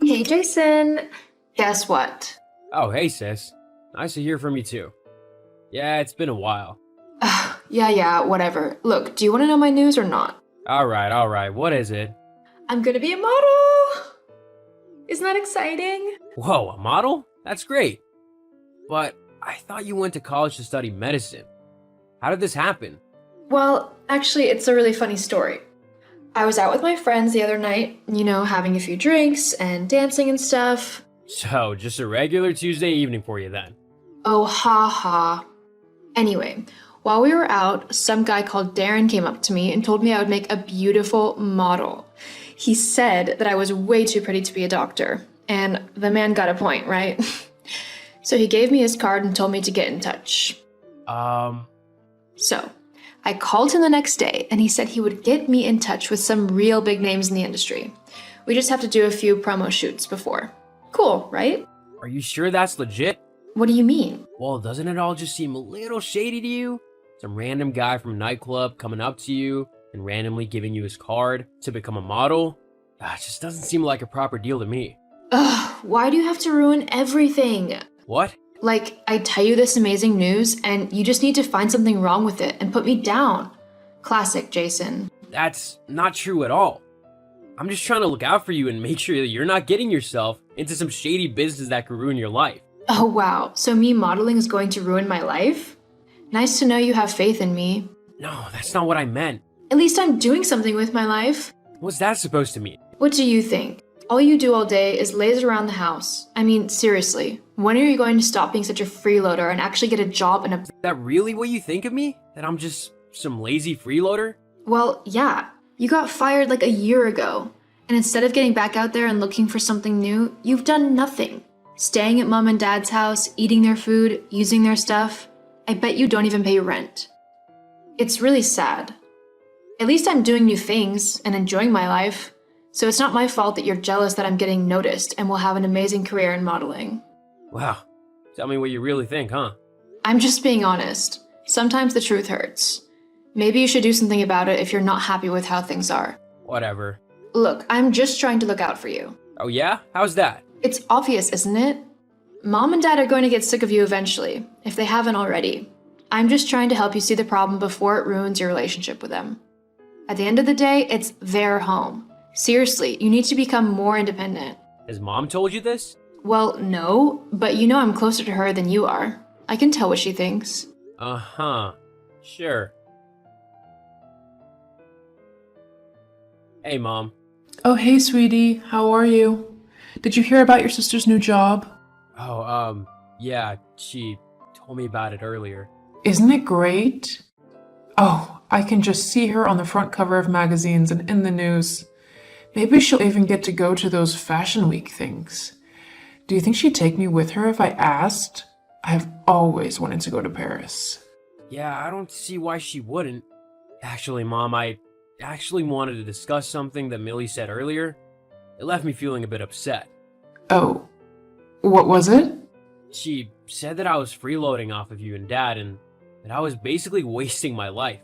Hey Jason, guess what? Oh, hey, sis. Nice to hear from you, too. Yeah, it's been a while. Yeah, whatever. Look, do you want to know my news or not? Alright. What is it? I'm gonna be a model! Isn't that exciting? Whoa, a model? That's great. But I thought you went to college to study medicine. How did this happen? Well, actually, it's a really funny story. I was out with my friends the other night, having a few drinks and dancing and stuff. So, just a regular Tuesday evening for you then. Oh, ha ha. Anyway, while we were out, some guy called Darren came up to me and told me I would make a beautiful model. He said that I was way too pretty to be a doctor, and the man got a point, right? So he gave me his card and told me to get in touch. So, I called him the next day, and he said he would get me in touch with some real big names in the industry. We just have to do a few promo shoots before. Cool, right? Are you sure that's legit? What do you mean? Well, doesn't it all just seem a little shady to you? Some random guy from a nightclub coming up to you and randomly giving you his card to become a model? It just doesn't seem like a proper deal to me. Ugh, why do you have to ruin everything? What? Like, I tell you this amazing news, and you just need to find something wrong with it and put me down. Classic, Jason. That's not true at all. I'm just trying to look out for you and make sure that you're not getting yourself into some shady business that could ruin your life. Oh wow, so me modeling is going to ruin my life? Nice to know you have faith in me. No, that's not what I meant. At least I'm doing something with my life. What's that supposed to mean? What do you think? All you do all day is laze around the house. I mean, seriously, when are you going to stop being such a freeloader and actually get a job in a... Is that really what you think of me? That I'm just some lazy freeloader? Well, yeah. You got fired like a year ago. And instead of getting back out there and looking for something new, you've done nothing. Staying at mom and dad's house, eating their food, using their stuff. I bet you don't even pay rent. It's really sad. At least I'm doing new things and enjoying my life. So it's not my fault that you're jealous that I'm getting noticed and will have an amazing career in modeling. Wow. Tell me what you really think, huh? I'm just being honest. Sometimes the truth hurts. Maybe you should do something about it if you're not happy with how things are. Whatever. Look, I'm just trying to look out for you. Oh yeah? How's that? It's obvious, isn't it? Mom and dad are going to get sick of you eventually, if they haven't already. I'm just trying to help you see the problem before it ruins your relationship with them. At the end of the day, it's their home. Seriously, you need to become more independent. Has mom told you this? Well, no, but you know I'm closer to her than you are. I can tell what she thinks. Uh-huh. Sure. Hey, Mom. Oh, hey, sweetie. How are you? Did you hear about your sister's new job? Oh, yeah, she told me about it earlier. Isn't it great? Oh, I can just see her on the front cover of magazines and in the news. Maybe she'll even get to go to those Fashion Week things. Do you think she'd take me with her if I asked? I've always wanted to go to Paris. Yeah, I don't see why she wouldn't. Actually, Mom, I actually wanted to discuss something that Millie said earlier. It left me feeling a bit upset. Oh, what was it? She said that I was freeloading off of you and Dad and that I was basically wasting my life.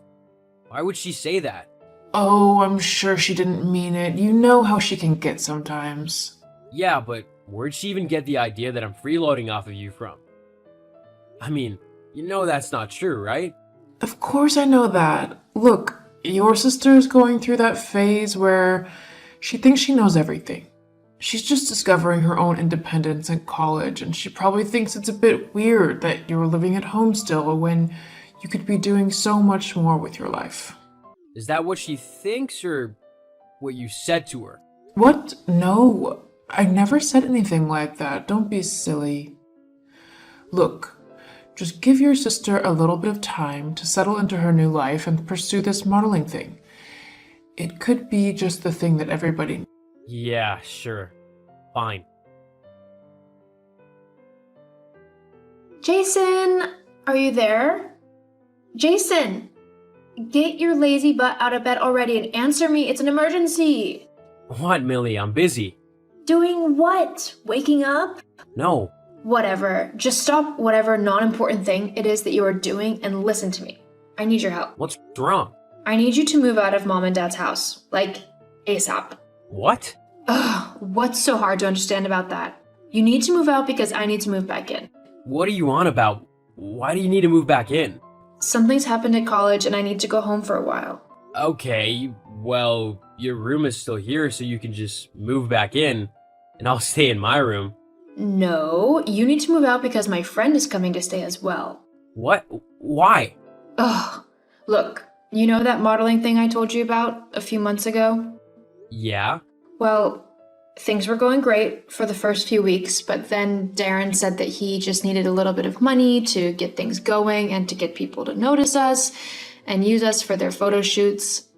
Why would she say that? Oh, I'm sure she didn't mean it. You know how she can get sometimes. Yeah, but where'd she even get the idea that I'm freeloading off of you from? I mean, you know that's not true, right? Of course I know that. Look, your sister's going through that phase where she thinks she knows everything. She's just discovering her own independence in college, and she probably thinks it's a bit weird that you're living at home still when you could be doing so much more with your life. Is that what she thinks or what you said to her? What? No, I never said anything like that. Don't be silly. Look, just give your sister a little bit of time to settle into her new life and pursue this modeling thing. It could be just the thing that everybody needs. Yeah, sure. Fine. Jason, are you there? Jason, get your lazy butt out of bed already and answer me. It's an emergency. What, Millie? I'm busy. Doing what? Waking up? No. Whatever. Just stop whatever non-important thing it is that you are doing and listen to me. I need your help. What's wrong? I need you to move out of mom and dad's house. Like, ASAP. What? Ugh. Ugh, what's so hard to understand about that? You need to move out because I need to move back in. What are you on about? Why do you need to move back in? Something's happened at college and I need to go home for a while. Okay, well, your room is still here, so you can just move back in, and I'll stay in my room. No, you need to move out because my friend is coming to stay as well. What? Why? Ugh, look, you know that modeling thing I told you about a few months ago? Yeah? Well, things were going great for the first few weeks, but then Darren said that he just needed a little bit of money to get things going and to get people to notice us and use us for their photo shoots.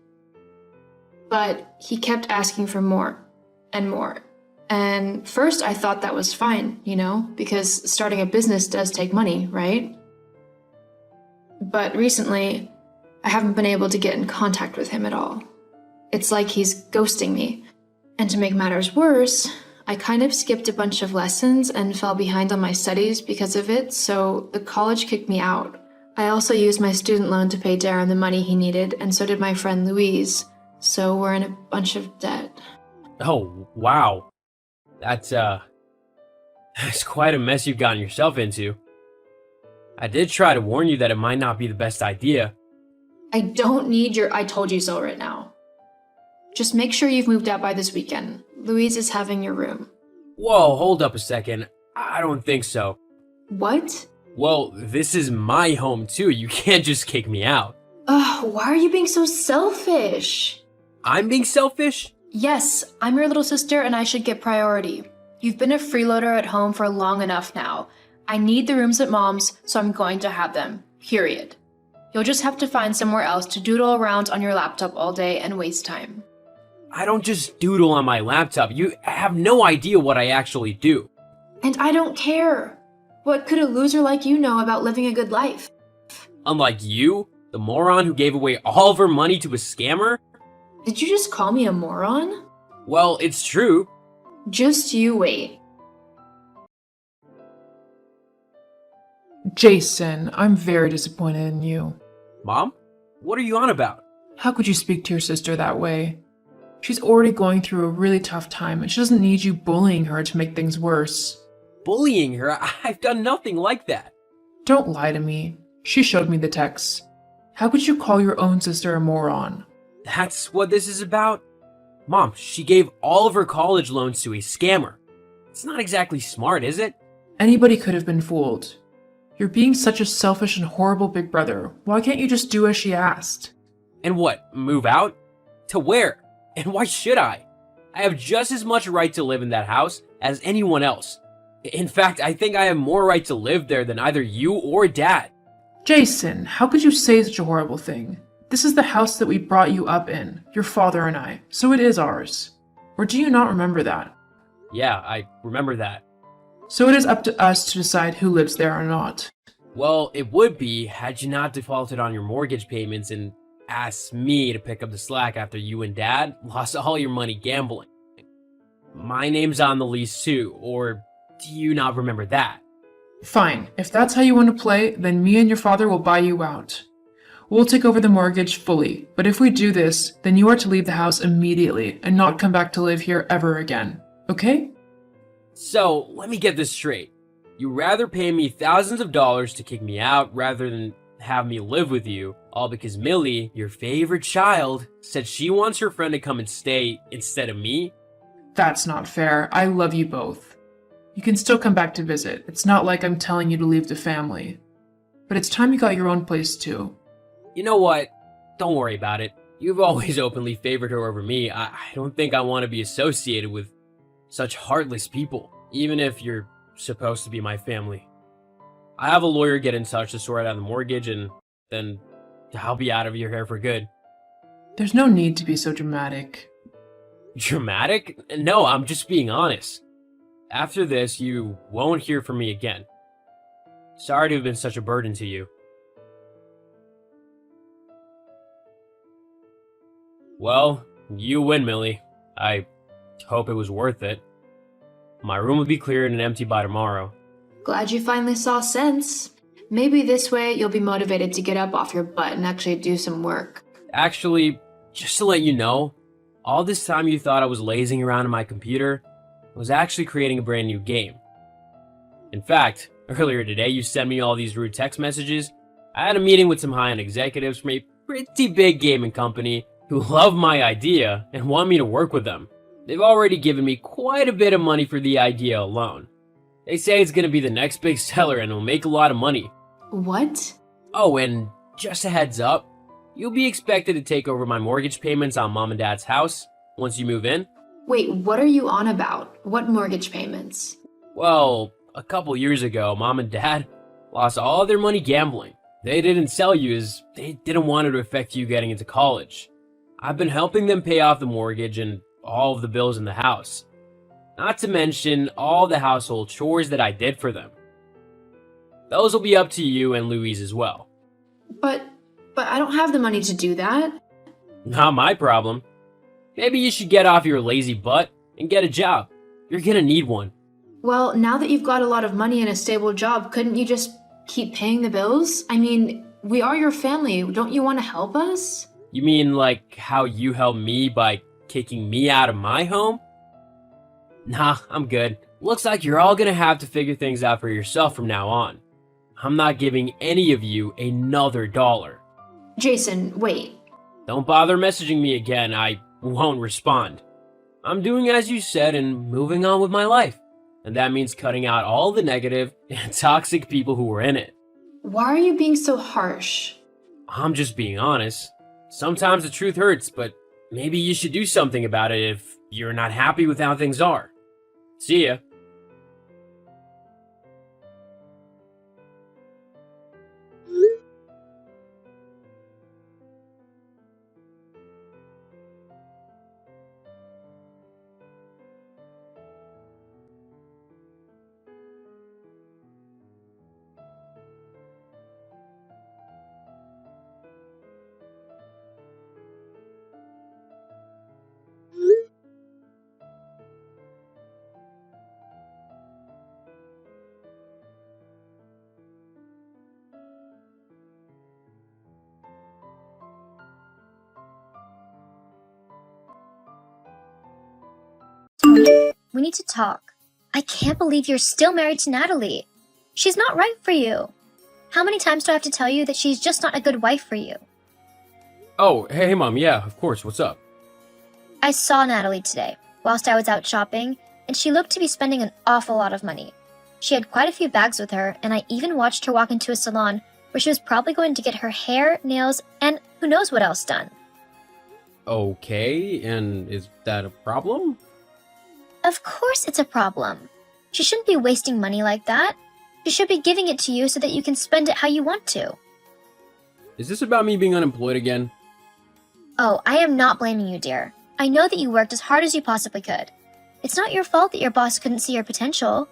But he kept asking for more and more. And first I thought that was fine, because starting a business does take money, right? But recently, I haven't been able to get in contact with him at all. It's like he's ghosting me. And to make matters worse, I kind of skipped a bunch of lessons and fell behind on my studies because of it, so the college kicked me out. I also used my student loan to pay Darren the money he needed, and so did my friend Louise, so we're in a bunch of debt. Oh, wow. That's quite a mess you've gotten yourself into. I did try to warn you that it might not be the best idea. I don't need your I told you so right now. Just make sure you've moved out by this weekend. Louise is having your room. Whoa, hold up a second. I don't think so. What? Well, this is my home too. You can't just kick me out. Ugh, why are you being so selfish? I'm being selfish? Yes, I'm your little sister and I should get priority. You've been a freeloader at home for long enough now. I need the rooms at Mom's, so I'm going to have them. Period. You'll just have to find somewhere else to doodle around on your laptop all day and waste time. I don't just doodle on my laptop. You have no idea what I actually do. And I don't care. What could a loser like you know about living a good life? Unlike you, the moron who gave away all of her money to a scammer? Did you just call me a moron? Well, it's true. Just you wait. Jason, I'm very disappointed in you. Mom? What are you on about? How could you speak to your sister that way? She's already going through a really tough time and she doesn't need you bullying her to make things worse. Bullying her? I've done nothing like that. Don't lie to me. She showed me the texts. How could you call your own sister a moron? That's what this is about? Mom, she gave all of her college loans to a scammer. It's not exactly smart, is it? Anybody could have been fooled. You're being such a selfish and horrible big brother. Why can't you just do as she asked? And what, move out? To where? And why should I? I have just as much right to live in that house as anyone else. In fact, I think I have more right to live there than either you or Dad. Jason, how could you say such a horrible thing? This is the house that we brought you up in, your father and I, so it is ours. Or do you not remember that? Yeah, I remember that. So it is up to us to decide who lives there or not. Well, it would be had you not defaulted on your mortgage payments and asked me to pick up the slack after you and Dad lost all your money gambling. My name's on the lease too, or do you not remember that? Fine, if that's how you want to play, then me and your father will buy you out. We'll take over the mortgage fully, but if we do this, then you are to leave the house immediately and not come back to live here ever again, okay? So, let me get this straight. You rather pay me thousands of dollars to kick me out rather than have me live with you, all because Millie, your favorite child, said she wants her friend to come and stay instead of me? That's not fair. I love you both. You can still come back to visit. It's not like I'm telling you to leave the family. But it's time you got your own place too. You know what? Don't worry about it. You've always openly favored her over me. I don't think I want to be associated with such heartless people, even if you're supposed to be my family. I have a lawyer get in touch to sort out the mortgage, and then I'll be out of your hair for good. There's no need to be so dramatic. Dramatic? No, I'm just being honest. After this, you won't hear from me again. Sorry to have been such a burden to you. Well, you win, Millie. I hope it was worth it. My room will be cleared and empty by tomorrow. Glad you finally saw sense. Maybe this way you'll be motivated to get up off your butt and actually do some work. Actually, just to let you know, All this time you thought I was lazing around on my computer, I was actually creating a brand new game. In fact, earlier today you sent me all these rude text messages. I had a meeting with some high-end executives from a pretty big gaming company who love my idea and want me to work with them. They've already given me quite a bit of money for the idea alone. They say it's going to be the next big seller and will make a lot of money. What? Oh, and just a heads up, you'll be expected to take over my mortgage payments on Mom and Dad's house once you move in. Wait, what are you on about? What mortgage payments? Well, a couple years ago, Mom and Dad lost all their money gambling. They didn't sell you as they didn't want it to affect you getting into college. I've been helping them pay off the mortgage and all of the bills in the house. Not to mention all the household chores that I did for them. Those will be up to you and Louise as well. But I don't have the money to do that. Not my problem. Maybe you should get off your lazy butt and get a job. You're gonna need one. Well, now that you've got a lot of money and a stable job, couldn't you just keep paying the bills? I mean, we are your family. Don't you want to help us? You mean like how you helped me by kicking me out of my home? Nah, I'm good. Looks like you're all gonna have to figure things out for yourself from now on. I'm not giving any of you another dollar. Jason, wait. Don't bother messaging me again, I won't respond. I'm doing as you said and moving on with my life. And that means cutting out all the negative and toxic people who were in it. Why are you being so harsh? I'm just being honest. Sometimes the truth hurts, but maybe you should do something about it if you're not happy with how things are. See ya. We need to talk. I can't believe you're still married to Natalie. She's not right for you. How many times do I have to tell you that she's just not a good wife for you? Oh, hey Mom, yeah, of course, what's up? I saw Natalie today, whilst I was out shopping, and she looked to be spending an awful lot of money. She had quite a few bags with her, and I even watched her walk into a salon where she was probably going to get her hair, nails, and who knows what else done. Okay, and is that a problem? Of course it's a problem. She shouldn't be wasting money like that. She should be giving it to you so that you can spend it how you want to. Is this about me being unemployed again? Oh, I am not blaming you, dear. I know that you worked as hard as you possibly could. It's not your fault that your boss couldn't see your potential.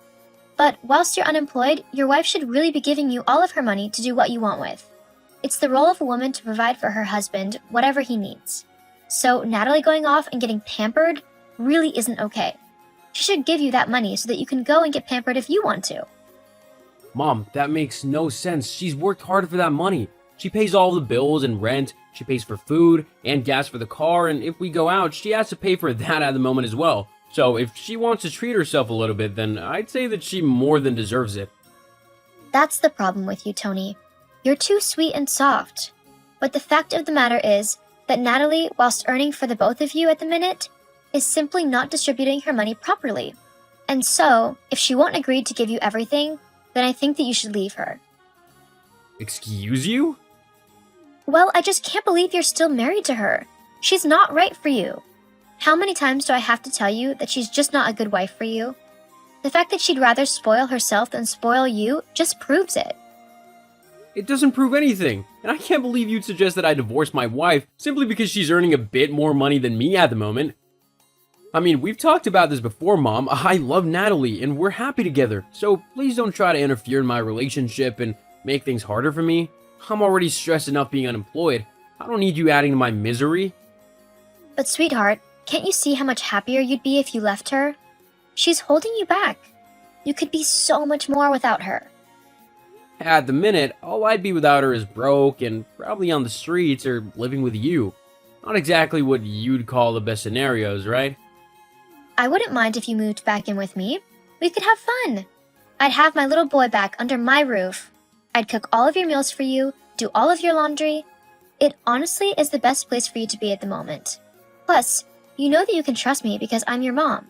But whilst you're unemployed, your wife should really be giving you all of her money to do what you want with. It's the role of a woman to provide for her husband whatever he needs. So Natalie going off and getting pampered really isn't okay. She should give you that money so that you can go and get pampered if you want to. Mom, that makes no sense. She's worked hard for that money. She pays all the bills and rent, she pays for food and gas for the car, and if we go out, she has to pay for that at the moment as well. So if she wants to treat herself a little bit, then I'd say that she more than deserves it. That's the problem with you, Tony. You're too sweet and soft. But the fact of the matter is that Natalie, whilst earning for the both of you at the minute, is simply not distributing her money properly. And so, if she won't agree to give you everything, then I think that you should leave her. Excuse you? Well, I just can't believe you're still married to her. She's not right for you. How many times do I have to tell you that she's just not a good wife for you? The fact that she'd rather spoil herself than spoil you just proves it. It doesn't prove anything, and I can't believe you'd suggest that I divorce my wife simply because she's earning a bit more money than me at the moment. I mean, we've talked about this before, Mom. I love Natalie, and we're happy together, so please don't try to interfere in my relationship and make things harder for me. I'm already stressed enough being unemployed. I don't need you adding to my misery. But sweetheart, can't you see how much happier you'd be if you left her? She's holding you back. You could be so much more without her. At the minute, all I'd be without her is broke and probably on the streets or living with you. Not exactly what you'd call the best scenarios, right? I wouldn't mind if you moved back in with me. We could have fun. I'd have my little boy back under my roof. I'd cook all of your meals for you, do all of your laundry. It honestly is the best place for you to be at the moment. Plus, you know that you can trust me because I'm your mom.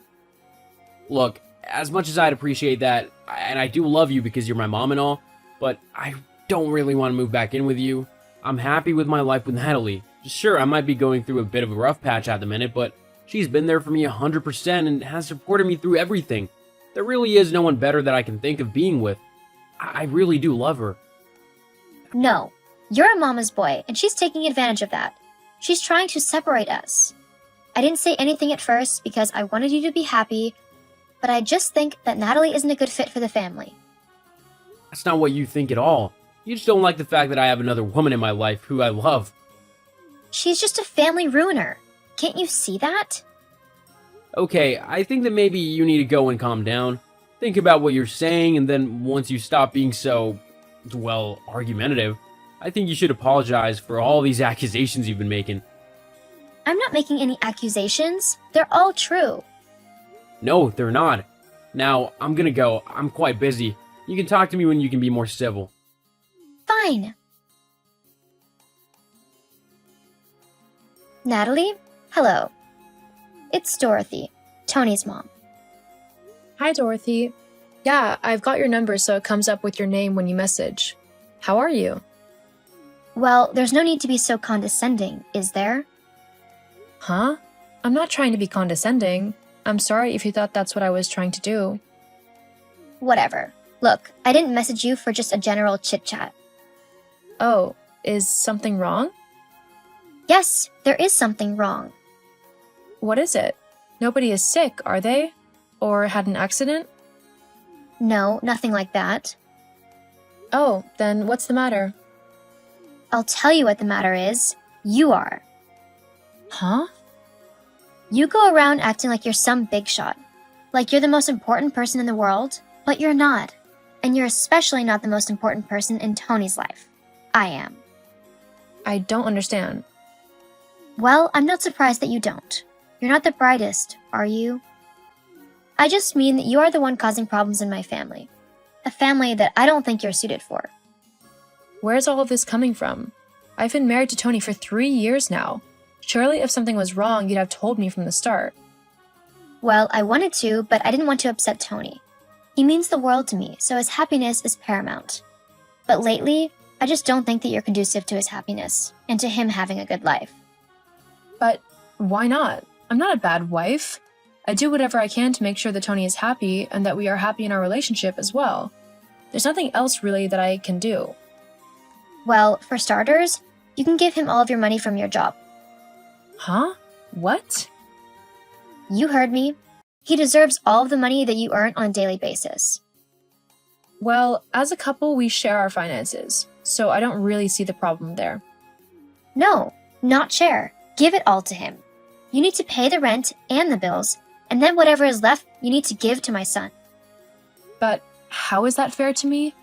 Look, as much as I'd appreciate that, and I do love you because you're my mom and all, but I don't really want to move back in with you. I'm happy with my life with Natalie. Sure, I might be going through a bit of a rough patch at the minute, but she's been there for me 100% and has supported me through everything. There really is no one better that I can think of being with. I really do love her. No, you're a mama's boy, and she's taking advantage of that. She's trying to separate us. I didn't say anything at first because I wanted you to be happy, but I just think that Natalie isn't a good fit for the family. That's not what you think at all. You just don't like the fact that I have another woman in my life who I love. She's just a family ruiner. Can't you see that? Okay, I think that maybe you need to go and calm down. Think about what you're saying, and then once you stop being so, well, argumentative, I think you should apologize for all these accusations you've been making. I'm not making any accusations. They're all true. No, they're not. Now, I'm gonna go. I'm quite busy. You can talk to me when you can be more civil. Fine. Natalie, hello. It's Dorothy, Tony's mom. Hi, Dorothy. Yeah, I've got your number so it comes up with your name when you message. How are you? Well, there's no need to be so condescending, is there? Huh? I'm not trying to be condescending. I'm sorry if you thought that's what I was trying to do. Whatever. Look, I didn't message you for just a general chit-chat. Oh, is something wrong? Yes, there is something wrong. What is it? Nobody is sick, are they? Or had an accident? No, nothing like that. Oh, then what's the matter? I'll tell you what the matter is. You are. Huh? You go around acting like you're some big shot. Like you're the most important person in the world, but you're not. And you're especially not the most important person in Tony's life. I am. I don't understand. Well, I'm not surprised that you don't. You're not the brightest, are you? I just mean that you are the one causing problems in my family. A family that I don't think you're suited for. Where's all of this coming from? I've been married to Tony for 3 years now. Surely if something was wrong, you'd have told me from the start. Well, I wanted to, but I didn't want to upset Tony. He means the world to me, so his happiness is paramount. But lately, I just don't think that you're conducive to his happiness, and to him having a good life. But why not? I'm not a bad wife. I do whatever I can to make sure that Tony is happy and that we are happy in our relationship as well. There's nothing else really that I can do. Well, for starters, you can give him all of your money from your job. Huh? What? You heard me. He deserves all of the money that you earn on a daily basis. Well, as a couple, we share our finances, so I don't really see the problem there. No, not share. Give it all to him. You need to pay the rent and the bills, and then whatever is left, you need to give to my son. But how is that fair to me?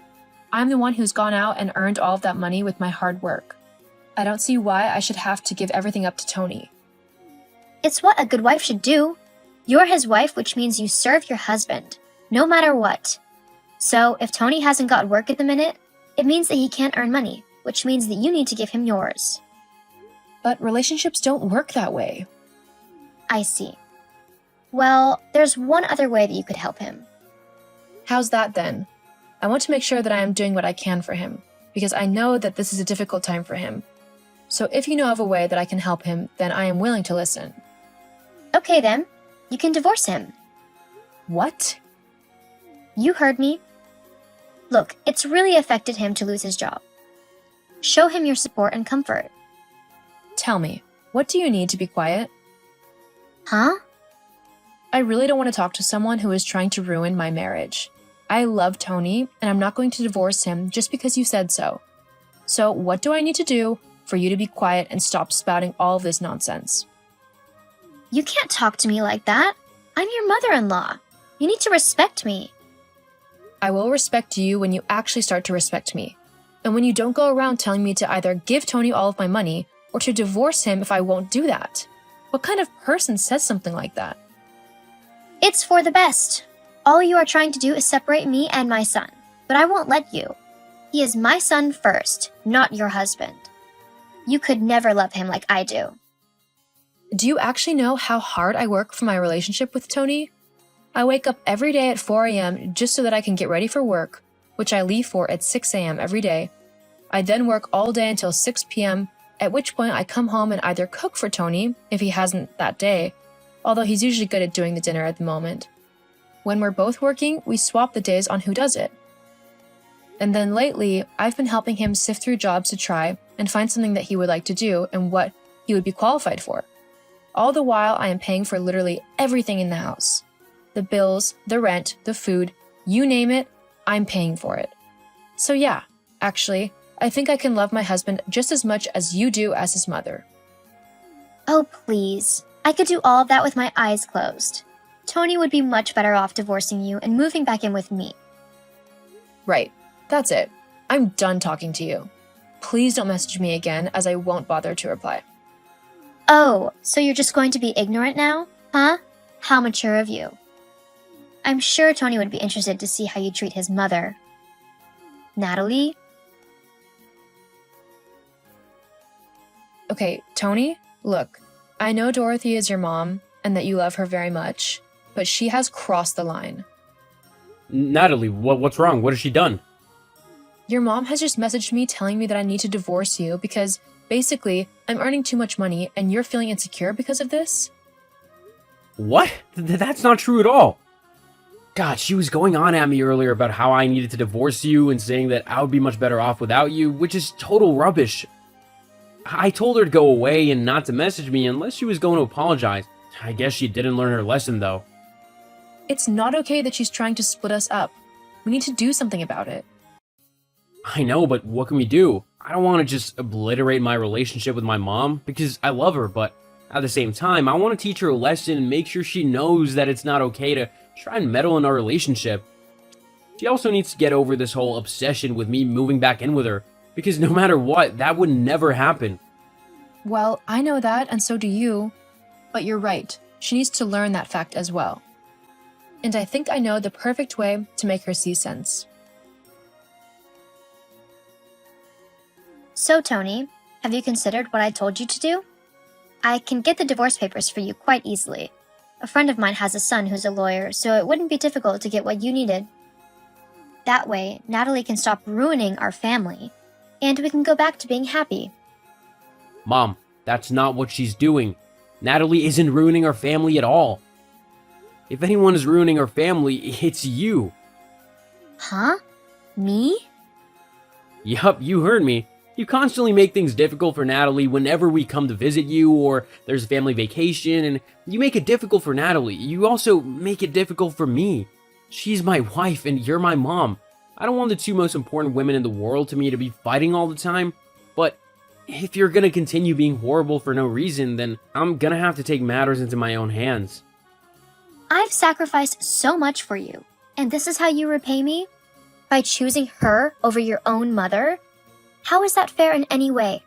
I'm the one who's gone out and earned all of that money with my hard work. I don't see why I should have to give everything up to Tony. It's what a good wife should do. You're his wife, which means you serve your husband, no matter what. So, if Tony hasn't got work at the minute, it means that he can't earn money, which means that you need to give him yours. But relationships don't work that way. I see. Well, there's one other way that you could help him. How's that then? I want to make sure that I am doing what I can for him, because I know that this is a difficult time for him. So if you know of a way that I can help him, then I am willing to listen. Okay then, you can divorce him. What? You heard me. Look, it's really affected him to lose his job. Show him your support and comfort. Tell me, what do you need to be quiet? Huh? I really don't want to talk to someone who is trying to ruin my marriage. I love Tony, and I'm not going to divorce him just because you said so. So what do I need to do for you to be quiet and stop spouting all of this nonsense? You can't talk to me like that. I'm your mother-in-law. You need to respect me. I will respect you when you actually start to respect me. And when you don't go around telling me to either give Tony all of my money or to divorce him if I won't do that. What kind of person says something like that? It's for the best. All you are trying to do is separate me and my son, but I won't let you. He is my son first, not your husband. You could never love him like I do. Do you actually know how hard I work for my relationship with Tony? I wake up every day at 4 a.m. just so that I can get ready for work, which I leave for at 6 a.m. every day. I then work all day until 6 p.m., at which point I come home and either cook for Tony, if he hasn't that day, although he's usually good at doing the dinner at the moment. When we're both working, we swap the days on who does it. And then lately, I've been helping him sift through jobs to try and find something that he would like to do and what he would be qualified for. All the while, I am paying for literally everything in the house. The bills, the rent, the food, you name it, I'm paying for it. So yeah, actually, I think I can love my husband just as much as you do as his mother. Oh, please. I could do all of that with my eyes closed. Tony would be much better off divorcing you and moving back in with me. Right, that's it. I'm done talking to you. Please don't message me again, as I won't bother to reply. Oh, so you're just going to be ignorant now? Huh? How mature of you. I'm sure Tony would be interested to see how you treat his mother. Natalie? Okay, Tony, look, I know Dorothy is your mom and that you love her very much, but she has crossed the line. Natalie, what's wrong? What has she done? Your mom has just messaged me telling me that I need to divorce you because, basically, I'm earning too much money and you're feeling insecure because of this? What? That's not true at all. God, she was going on at me earlier about how I needed to divorce you and saying that I would be much better off without you, which is total rubbish. I told her to go away and not to message me unless she was going to apologize. I guess she didn't learn her lesson, though. It's not okay that she's trying to split us up. We need to do something about it. I know, but what can we do? I don't want to just obliterate my relationship with my mom, because I love her, but at the same time, I want to teach her a lesson and make sure she knows that it's not okay to try and meddle in our relationship. She also needs to get over this whole obsession with me moving back in with her, because no matter what, that would never happen. Well, I know that, and so do you. But you're right. She needs to learn that fact as well. And I think I know the perfect way to make her see sense. So, Tony, have you considered what I told you to do? I can get the divorce papers for you quite easily. A friend of mine has a son who's a lawyer, so it wouldn't be difficult to get what you needed. That way, Natalie can stop ruining our family, and we can go back to being happy. Mom, that's not what she's doing. Natalie isn't ruining our family at all. If anyone is ruining our family, it's you. Huh? Me? Yup, you heard me. You constantly make things difficult for Natalie whenever we come to visit you or there's a family vacation, and you make it difficult for Natalie. You also make it difficult for me. She's my wife and you're my mom. I don't want the two most important women in the world to me to be fighting all the time, but if you're gonna continue being horrible for no reason, then I'm gonna have to take matters into my own hands. I've sacrificed so much for you, and this is how you repay me? By choosing her over your own mother? How is that fair in any way?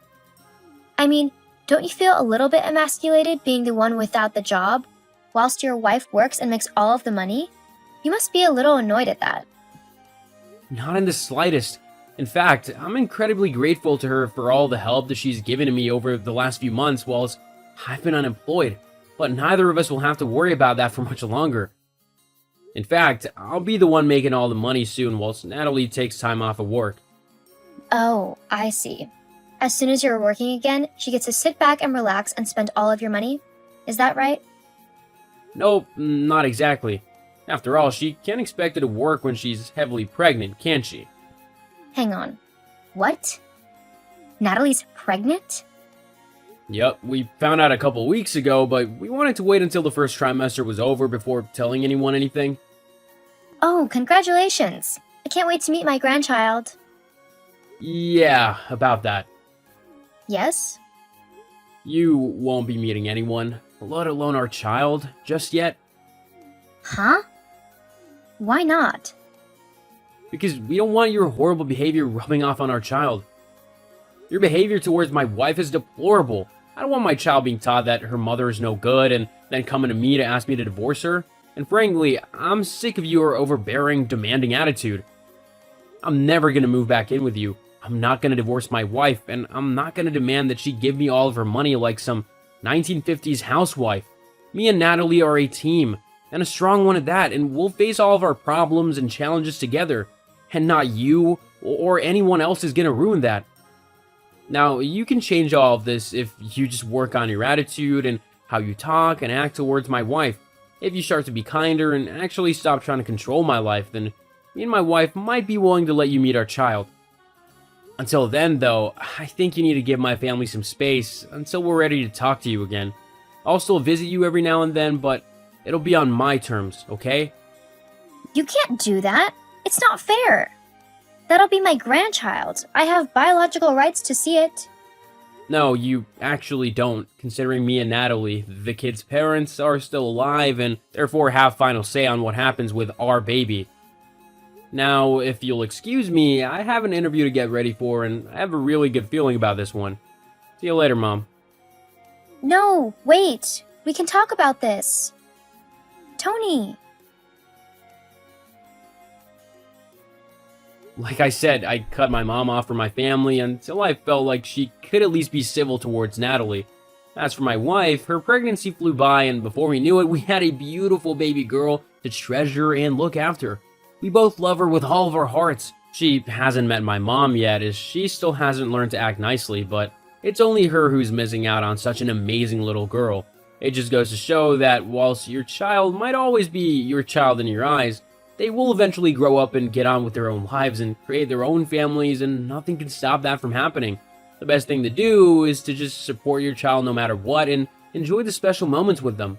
I mean, don't you feel a little bit emasculated being the one without the job, whilst your wife works and makes all of the money? You must be a little annoyed at that. Not in the slightest. In fact, I'm incredibly grateful to her for all the help that she's given to me over the last few months whilst I've been unemployed, but neither of us will have to worry about that for much longer. In fact, I'll be the one making all the money soon whilst Natalie takes time off of work. Oh, I see. As soon as you're working again, she gets to sit back and relax and spend all of your money? Is that right? Nope, not exactly. After all, she can't expect her to work when she's heavily pregnant, can she? Hang on. What? Natalie's pregnant? Yep, we found out a couple weeks ago, but we wanted to wait until the first trimester was over before telling anyone anything. Oh, congratulations! I can't wait to meet my grandchild. Yeah, about that. Yes? You won't be meeting anyone, let alone our child, just yet. Huh? Why not? Because we don't want your horrible behavior rubbing off on our child. Your behavior towards my wife is deplorable. I don't want my child being taught that her mother is no good and then coming to me to ask me to divorce her. And frankly, I'm sick of your overbearing, demanding attitude. I'm never going to move back in with you. I'm not going to divorce my wife, and I'm not going to demand that she give me all of her money like some 1950s housewife. Me and Natalie are a team, and a strong one at that, and we'll face all of our problems and challenges together. And not you or anyone else is going to ruin that. Now, you can change all of this if you just work on your attitude and how you talk and act towards my wife. If you start to be kinder and actually stop trying to control my life, then me and my wife might be willing to let you meet our child. Until then, though, I think you need to give my family some space until we're ready to talk to you again. I'll still visit you every now and then, but it'll be on my terms, okay? You can't do that. It's not fair. That'll be my grandchild. I have biological rights to see it. No, you actually don't, considering me and Natalie, the kid's parents, are still alive and therefore have final say on what happens with our baby. Now, if you'll excuse me, I have an interview to get ready for, and I have a really good feeling about this one. See you later, Mom. No, wait. We can talk about this. Tony. Like I said, I cut my mom off from my family until I felt like she could at least be civil towards Natalie. As for my wife, her pregnancy flew by, and before we knew it, we had a beautiful baby girl to treasure and look after. We both love her with all of our hearts. She hasn't met my mom yet, as she still hasn't learned to act nicely, but it's only her who's missing out on such an amazing little girl. It just goes to show that whilst your child might always be your child in your eyes, they will eventually grow up and get on with their own lives and create their own families, and nothing can stop that from happening. The best thing to do is to just support your child no matter what and enjoy the special moments with them.